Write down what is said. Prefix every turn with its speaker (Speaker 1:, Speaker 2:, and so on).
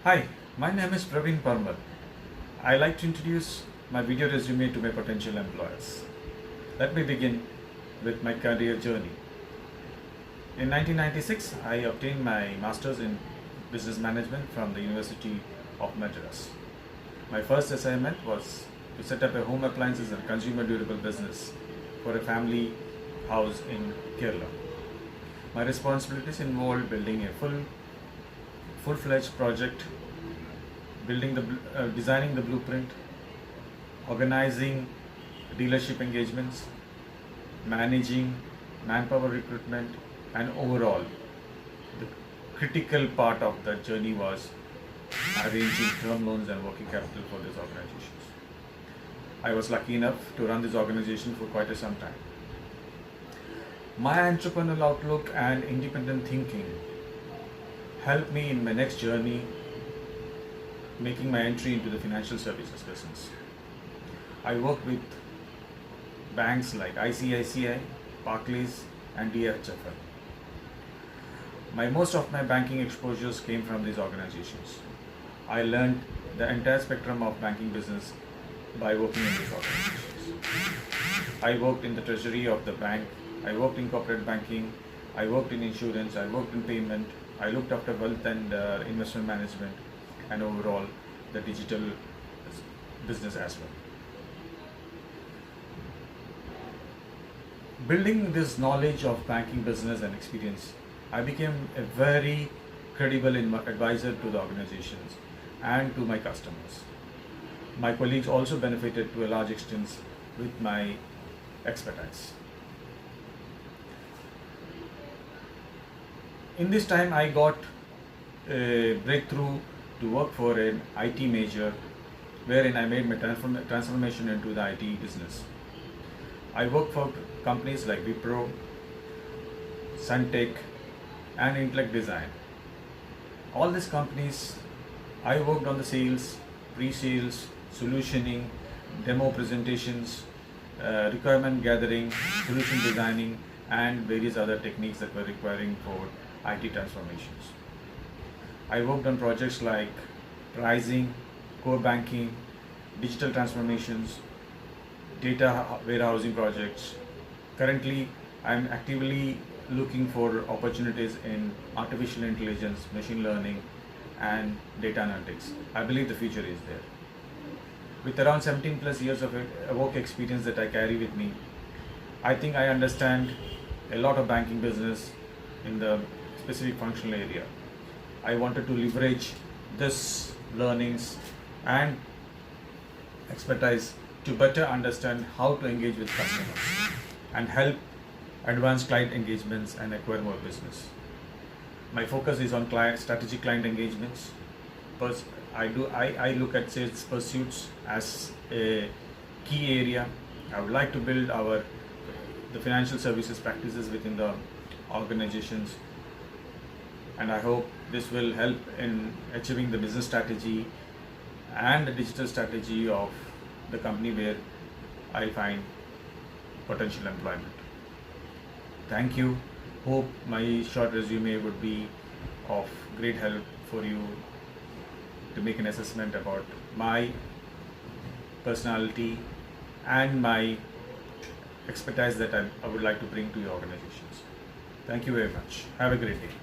Speaker 1: Hi, my name is Praveen Parmal. I like to introduce my video resume to my potential employers. Let me begin with my career journey. In 1996, I obtained my master's in business management from the University of Madras. My first assignment was to set up a home appliances and consumer durable business for a family house in Kerala. My responsibilities involved building a full-fledged project, designing the blueprint, organizing dealership engagements, managing manpower recruitment, and overall, the critical part of the journey was arranging term loans and working capital for these organizations. I was lucky enough to run this organization for quite some time. My entrepreneurial outlook and independent thinking helped me in my next journey, making my entry into the financial services business. I worked with banks like ICICI, Barclays, and DHFL. Most of my banking exposures came from these organizations. I learned the entire spectrum of banking business by working in these organizations. I worked in the treasury of the bank, I worked in corporate banking, I worked in insurance, I worked in payment, I looked after wealth and investment management, and overall the digital business as well. Building this knowledge of banking business and experience, I became a very credible advisor to the organizations and to my customers. My colleagues also benefited to a large extent with my expertise. In this time, I got a breakthrough to work for an IT major, wherein I made my transformation into the IT business. I worked for companies like Wipro, Suntech, and Intellect Design. All these companies, I worked on the sales, pre-sales, solutioning, demo presentations, requirement gathering, solution designing, and various other techniques that were requiring for IT transformations. I worked on projects like pricing, core banking, digital transformations, data warehousing projects. Currently, I am actively looking for opportunities in artificial intelligence, machine learning, and data analytics. I believe the future is there. With around 17 plus years of work experience that I carry with me, I think I understand a lot of banking business in the specific functional area. I wanted to leverage this learnings and expertise to better understand how to engage with customers and help advance client engagements and acquire more business. My focus is on strategic client engagements. I look at sales pursuits as a key area. I would like to build the financial services practices within the organizations, and I hope this will help in achieving the business strategy and the digital strategy of the company where I find potential employment. Thank you. Hope my short resume would be of great help for you to make an assessment about my personality and my expertise that I would like to bring to your organizations. Thank you very much. Have a great day.